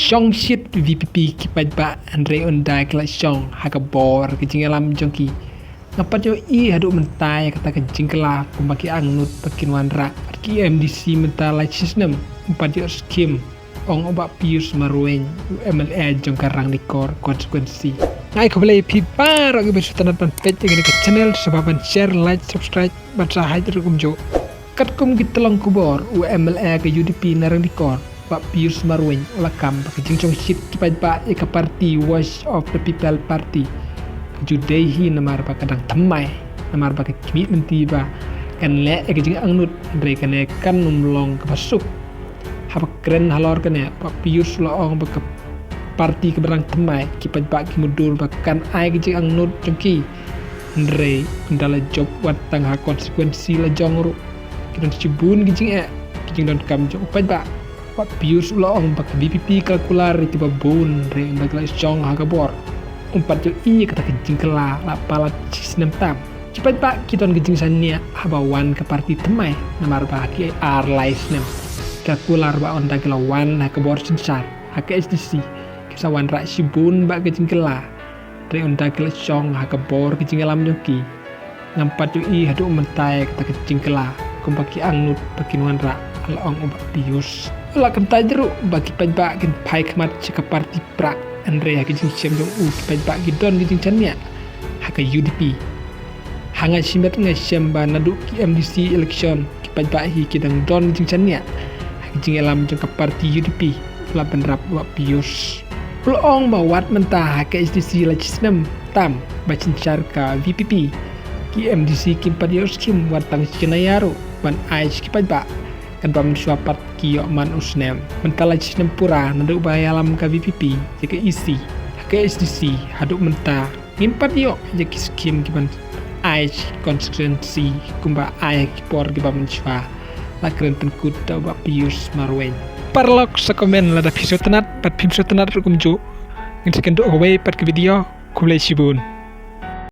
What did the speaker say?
Shong shit VPP kipat ba Andre undai kala shong hakabor kecing alam jongki ngapat yo I haduk mentai kata kecing kela pembaki angnut pakin wanra ki MDC mentalai system empat yo skim ong obak pius marueng MLA jong karang dikor konsekuensi ngai ko play pipa ro ge tanat pan page ngene ke channel sebaban share like subscribe baca hai terkum jo kat kum gitelong kubor MLA ke UDP narang dikor Pak Pius Marweng lakam pakai jingcong shit kipat ba ika party Voice of the People Party judehi namar ba kadang temai namar ba kimi mentiba kan le ika jing angnut andre kan kan numlong kepasuk haba keren halor kan ya Pak Pius loong ba party keberang temai kipat ba kimudur ba kan ai jing angnut jongki andre ndala job watang ha konsekuensi la jongru kidan cibun gijing don kam jong upat ba Pak Pius loong bak BPP kalkular tiba bon re bagla jong hagabor umpat jo I kata kejing kela la pala cisnem tam cepat pak kiton kejing sania habawan ke parti temai namar bahaki ar laisnem kalkular ba onda gelawan hagabor sinsar hak SDC kisawan rak sibun bak kejing kela re onda gela jong hagabor kejing alam nyoki ngampat jo I hadu mentai kata kejing kela kumpaki angnut pakin wanra loong obat Pius la kentai jeruk bagi pajak gen pai kemat cika parti prak Andre haki jing siam jong pajak gidon gijing chania haka UDP hanga simet ngai siam ba nadu ki MDC election ki pajak hi kidang don gijing chania haki jing alam jong parti UDP la penrap wa Pius loong ba wat mentah haka SDC la cisnem tam ba cincar ka VPP ki MDC kim padios kim watang cinayaru ban ais ki pajak kan pam suapat kiyo man usnem mentala cisnem pura nanduk bayalam ka VPP jika isi ke SDC haduk menta ngimpat yo jeki skim kiban ais konsekuensi kumba ai kipor kiba mensua la keren tenkut da ba Pius Marweng parlok sa komen lada episode tenat pat episode tenat rukum jo ngin sekenduk away pat ke video kumlai sibun